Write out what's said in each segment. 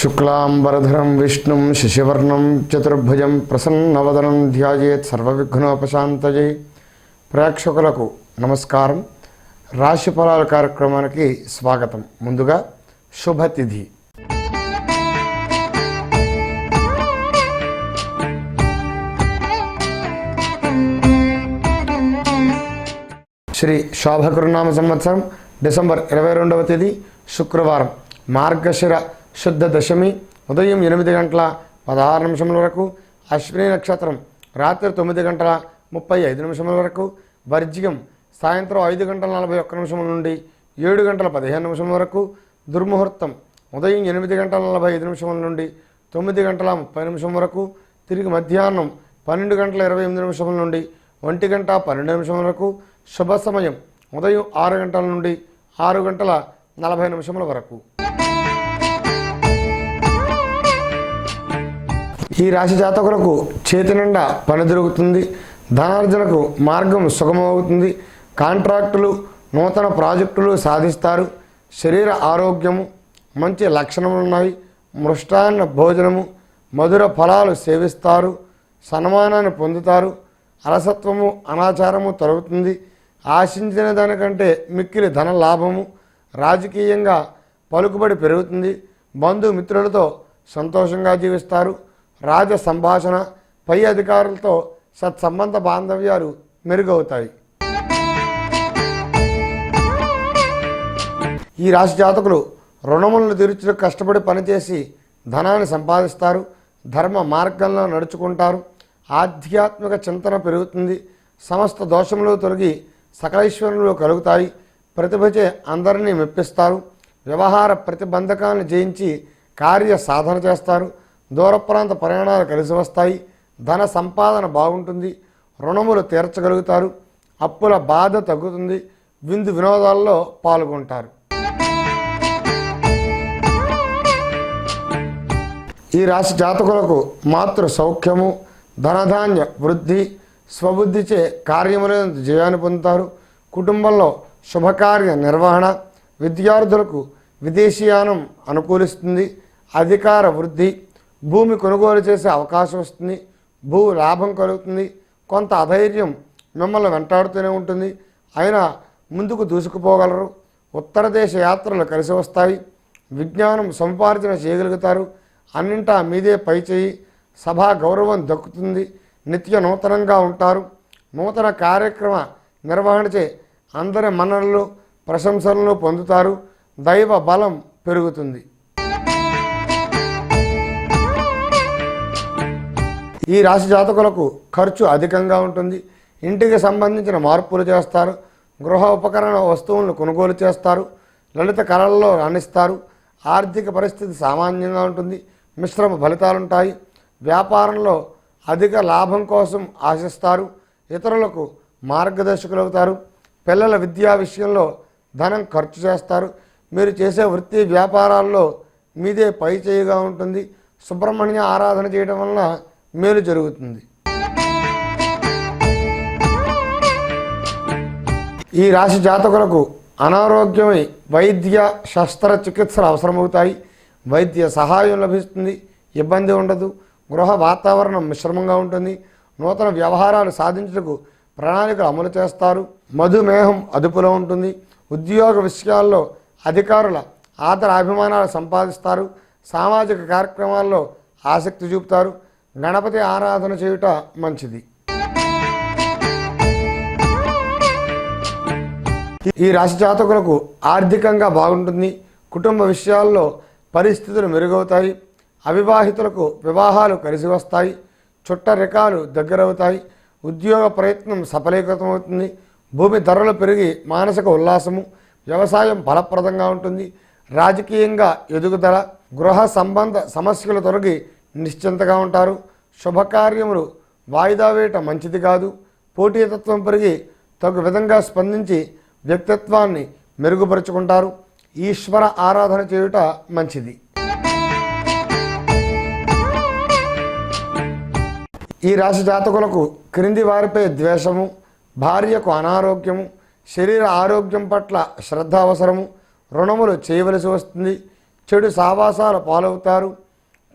శుక్లాంబరధరం విష్ణుం శశివర్ణం చతుర్భుజం ప్రసన్నవదనం ధ్యాయేత్ సర్వవిఘ్నోపశాంతయే. ప్రేక్షకులకు నమస్కారం. రాశి ఫలాల కార్యక్రమానికి స్వాగతం. ముందుగా శుభతిథి. శ్రీ శోభకృనామ సంవత్సరం డిసెంబర్ 22వ తేదీ శుక్రవారం, మార్గశిర శుద్ధ దశమి ఉదయం 8:16 వరకు, అశ్విని నక్షత్రం రాత్రి 9:35 వరకు, వర్జ్యం సాయంత్రం 5:41 నుండి 7:15 వరకు, దుర్ముహూర్తం ఉదయం 8:45 నుండి 9:30 వరకు, తిరిగి మధ్యాహ్నం 12:28 నుండి 1:12 వరకు, శుభ సమయం ఉదయం 6 గంటల నుండి 6:40 వరకు. ఈ రాశి జాతకులకు చేతి నిండా పని దొరుకుతుంది. ధనార్జనకు మార్గం సుగమవుతుంది. కాంట్రాక్టులు, నూతన ప్రాజెక్టులు సాధిస్తారు. శరీర ఆరోగ్యము మంచి లక్షణములు ఉన్నాయి. మృష్టాన్న భోజనము, మధుర ఫలాలు సేవిస్తారు. సన్మానాన్ని పొందుతారు. అలసత్వము, అనాచారము తొలగుతుంది. ఆశించిన దానికంటే మిక్కిలి ధన లాభము. రాజకీయంగా పలుకుబడి పెరుగుతుంది. బంధుమిత్రులతో సంతోషంగా జీవిస్తారు. రాజ సంభాషణ, పై అధికారులతో సత్సంబంధ బాంధవ్యాలు మెరుగవుతాయి. ఈ రాశి జాతకులు రుణములను తీర్చుటకు కష్టపడి పనిచేసి ధనాన్ని సంపాదిస్తారు. ధర్మ మార్గంలో నడుచుకుంటారు. ఆధ్యాత్మిక చింతన పెరుగుతుంది. సమస్త దోషములు తొలగి సకలైశ్వర్యములు కలుగుతాయి. ప్రతిభచే అందరినీ మెప్పిస్తారు. వ్యవహార ప్రతిబంధకాలను జయించి కార్య సాధన చేస్తారు. దూర ప్రాంత ప్రయాణాలు కలిసి వస్తాయి. ధన సంపాదన బాగుంటుంది. రుణములు తీర్చగలుగుతారు. అప్పుల బాధ తగ్గుతుంది. విందు వినోదాల్లో పాల్గొంటారు. ఈ రాశి జాతకులకు మాతృ సౌఖ్యము, ధనధాన్య వృద్ధి, స్వబుద్ధిచే కార్యములందు జయాన్ని పొందుతారు. కుటుంబంలో శుభకార్య నిర్వహణ. విద్యార్థులకు విదేశీయానం అనుకూలిస్తుంది. అధికార వృద్ధి, భూమి కొనుగోలు చేసే అవకాశం వస్తుంది. భూ లాభం కలుగుతుంది. కొంత అధైర్యం మిమ్మల్ని వెంటాడుతూనే ఉంటుంది. అయినా ముందుకు దూసుకుపోగలరు. ఉత్తర దేశ యాత్రలు కలిసి వస్తాయి. విజ్ఞానం సముపార్జన చేయగలుగుతారు. అన్నింటా మీదే పై చేయి. సభా గౌరవం దక్కుతుంది. నిత్య నూతనంగా ఉంటారు. నూతన కార్యక్రమ నిర్వహణచే అందరి మన్ననలు, ప్రశంసలను పొందుతారు. దైవ బలం పెరుగుతుంది. ఈ రాశి జాతకులకు ఖర్చు అధికంగా ఉంటుంది. ఇంటికి సంబంధించిన మార్పులు చేస్తారు. గృహ ఉపకరణ వస్తువులను కొనుగోలు చేస్తారు. లలిత కళల్లో రాణిస్తారు. ఆర్థిక పరిస్థితి సామాన్యంగా ఉంటుంది. మిశ్రమ ఫలితాలుంటాయి. వ్యాపారంలో అధిక లాభం కోసం ఆశిస్తారు. ఇతరులకు మార్గదర్శకులవుతారు. పిల్లల విద్యా విషయంలో ధనం ఖర్చు చేస్తారు. మీరు చేసే వృత్తి వ్యాపారాల్లో మీదే పై చేయిగా ఉంటుంది. సుబ్రహ్మణ్య ఆరాధన చేయడం వలన మేలు జరుగుతుంది. ఈ రాశి జాతకులకు అనారోగ్యమై వైద్య శస్త్రచికిత్సలు అవసరమవుతాయి. వైద్య సహాయం లభిస్తుంది. ఇబ్బంది ఉండదు. గృహ వాతావరణం మిశ్రమంగా ఉంటుంది. నూతన వ్యవహారాలు సాధించుటకు ప్రణాళికలు అమలు చేస్తారు. మధుమేహం అదుపులో ఉంటుంది. ఉద్యోగ విషయాల్లో అధికారుల ఆదర అభిమానాలు సంపాదిస్తారు. సామాజిక కార్యక్రమాల్లో ఆసక్తి చూపుతారు. గణపతి ఆరాధన చేయుట మంచిది. ఈ రాశి జాతకులకు ఆర్థికంగా బాగుంటుంది. కుటుంబ విషయాల్లో పరిస్థితులు మెరుగవుతాయి. అవివాహితులకు వివాహాలు కలిసి వస్తాయి. చుట్టరికాలు దగ్గరవుతాయి. ఉద్యోగ ప్రయత్నం సఫలీకృతమవుతుంది. భూమి ధరలు పెరిగి మానసిక ఉల్లాసము. వ్యవసాయం ఫలప్రదంగా ఉంటుంది. రాజకీయంగా ఎదుగుదల. గృహ సంబంధ సమస్యలు తొలగి నిశ్చింతగా ఉంటారు. శుభకార్యములు వాయిదా వేయటం మంచిది కాదు. పోటీతత్వం పెరిగి తగు విధంగా స్పందించి వ్యక్తిత్వాన్ని మెరుగుపరుచుకుంటారు. ఈశ్వర ఆరాధన చేయుట మంచిది. ఈ రాశి జాతకులకు క్రింది వారిపై ద్వేషము, భార్యకు అనారోగ్యము, శరీర ఆరోగ్యం పట్ల శ్రద్ధ అవసరము. రుణములు చేయవలసి వస్తుంది. చెడు సావాసాలు పాలవుతారు.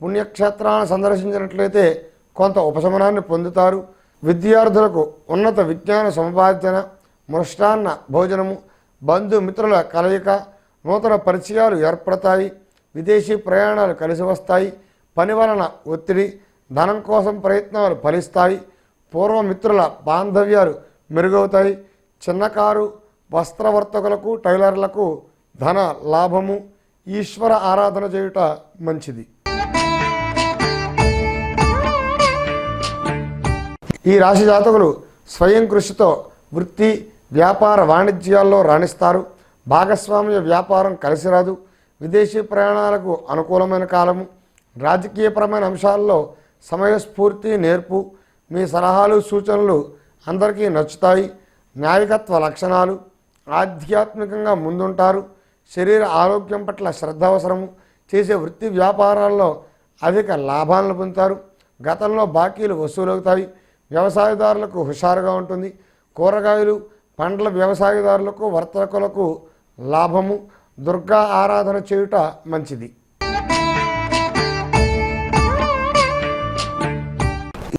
పుణ్యక్షేత్రాలను సందర్శించినట్లయితే కొంత ఉపశమనాన్ని పొందుతారు. విద్యార్థులకు ఉన్నత విజ్ఞాన సముపార్జన, మృష్టాన్న భోజనము, బంధుమిత్రుల కలయిక, నూతన పరిచయాలు ఏర్పడతాయి. విదేశీ ప్రయాణాలు కలిసి వస్తాయి. పని వలన ఒత్తిడి, ధనం కోసం ప్రయత్నాలు ఫలిస్తాయి. పూర్వమిత్రుల బాంధవ్యాలు మెరుగవుతాయి. చిన్నకారు వస్త్రవర్తకులకు, టైలర్లకు ధన లాభము. ఈశ్వర ఆరాధన చేయుట మంచిది. ఈ రాశి జాతకులు స్వయం కృషితో వృత్తి, వ్యాపార, వాణిజ్యాల్లో రాణిస్తారు. భాగస్వామ్య వ్యాపారం కలిసిరాదు. విదేశీ ప్రయాణాలకు అనుకూలమైన కాలము. రాజకీయపరమైన అంశాల్లో సమయస్ఫూర్తి, నేర్పు, మీ సలహాలు సూచనలు అందరికీ నచ్చుతాయి. నాయకత్వ లక్షణాలు. ఆధ్యాత్మికంగా ముందుంటారు. శరీర ఆరోగ్యం పట్ల శ్రద్ధ అవసరము. చేసే వృత్తి వ్యాపారాల్లో అధిక లాభాలను పొందుతారు. గతంలో బాకీలు వసూలవుతాయి. వ్యవసాయదారులకు హుషారుగా ఉంటుంది. కూరగాయలు, పండ్ల వ్యవసాయదారులకు, వర్తకులకు లాభము. దుర్గా ఆరాధన చేయుట మంచిది.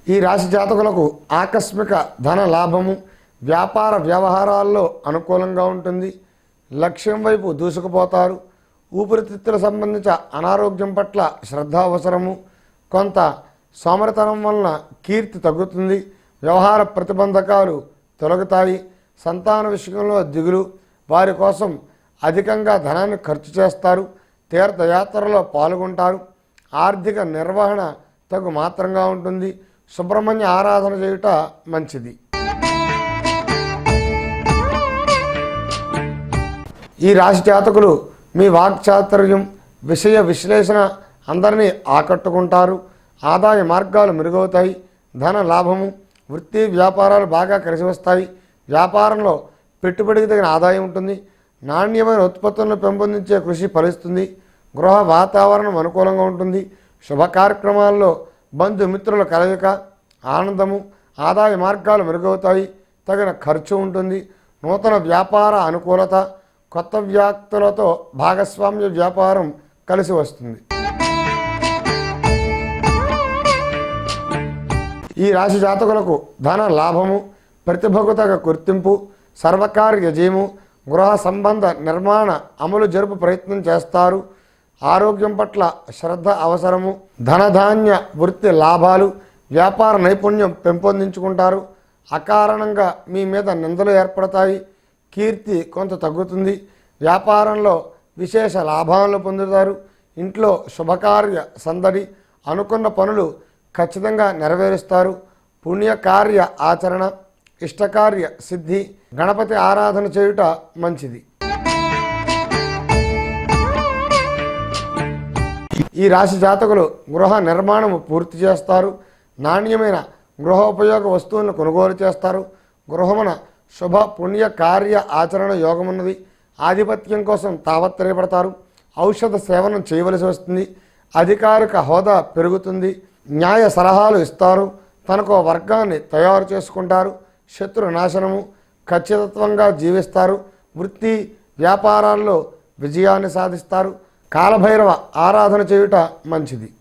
ఈ రాశి జాతకులకు ఆకస్మిక ధన లాభము. వ్యాపార వ్యవహారాల్లో అనుకూలంగా ఉంటుంది. లక్ష్యం వైపు దూసుకుపోతారు. ఊపిరితిత్తుల సంబంధించిన అనారోగ్యం పట్ల శ్రద్ధ అవసరము. కొంత సోమరితనం వలన కీర్తి తగ్గుతుంది. వ్యవహార ప్రతిబంధకాలు తొలగుతాయి. సంతాన విషయంలో దిగులు. వారి కోసం అధికంగా ధనాన్ని ఖర్చు చేస్తారు. తీర్థయాత్రలో పాల్గొంటారు. ఆర్థిక నిర్వహణ తగు మాత్రంగా ఉంటుంది. సుబ్రహ్మణ్య ఆరాధన చేయుట మంచిది. ఈ రాశి జాతకులు మీ వాక్చాతుర్యం, విషయ విశ్లేషణ అందరినీ ఆకట్టుకుంటారు. ఆదాయ మార్గాలు మెరుగవుతాయి. ధన లాభము. వృత్తి వ్యాపారాలు బాగా కలిసి వస్తాయి. వ్యాపారంలో పెట్టుబడికి తగిన ఆదాయం ఉంటుంది. నాణ్యమైన ఉత్పత్తులను పెంపొందించే కృషి ఫలిస్తుంది. గృహ వాతావరణం అనుకూలంగా ఉంటుంది. శుభ కార్యక్రమాల్లో బంధుమిత్రుల కలయిక, ఆనందము. ఆదాయ మార్గాలు మెరుగవుతాయి. తగిన ఖర్చు ఉంటుంది. నూతన వ్యాపార అనుకూలత. కొత్త వ్యక్తులతో భాగస్వామ్య వ్యాపారం కలిసి వస్తుంది. ఈ రాశి జాతకులకు ధన లాభము. ప్రతిభకు తగ గుర్తింపు. సర్వకార్య జయము. గృహ సంబంధ నిర్మాణ అమలు జరుపు ప్రయత్నం చేస్తారు. ఆరోగ్యం పట్ల శ్రద్ధ అవసరము. ధనధాన్య వృత్తి లాభాలు. వ్యాపార నైపుణ్యం పెంపొందించుకుంటారు. అకారణంగా మీ మీద నిందలు ఏర్పడతాయి. కీర్తి కొంత తగ్గుతుంది. వ్యాపారంలో విశేష లాభాలను పొందుతారు. ఇంట్లో శుభకార్య సందడి. అనుకున్న పనులు ఖచ్చితంగా నెరవేరుస్తారు. పుణ్యకార్య ఆచరణ. ఇష్టకార్య సిద్ధి. గణపతి ఆరాధన చేయుట మంచిది. ఈ రాశి జాతకులు గృహ నిర్మాణము పూర్తి చేస్తారు. నాణ్యమైన గృహోపయోగ వస్తువులను కొనుగోలు చేస్తారు. గృహమున శుభ పుణ్య కార్య ఆచరణ యోగమున్నది. ఆధిపత్యం కోసం తావత్రయపడతారు. ఔషధ సేవనం చేయవలసి వస్తుంది. అధికారిక హోదా పెరుగుతుంది. న్యాయ సలహాలు ఇస్తారు. తనకు వర్గాన్ని తయారు చేసుకుంటారు. శత్రు నాశనము. ఖచ్చితత్వంగా జీవిస్తారు. వృత్తి వ్యాపారాల్లో విజయాన్ని సాధిస్తారు. కాలభైరవ ఆరాధన చేయుట మంచిది.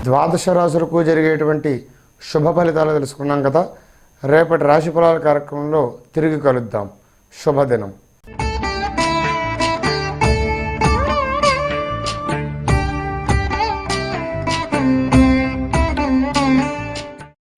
ద్వాదశ రాశులకు జరిగేటువంటి శుభ ఫలితాలు తెలుసుకున్నాం కదా. రేపటి రాశి ఫలాల కార్యక్రమంలో తిరిగి కలుద్దాం. శుభదినం.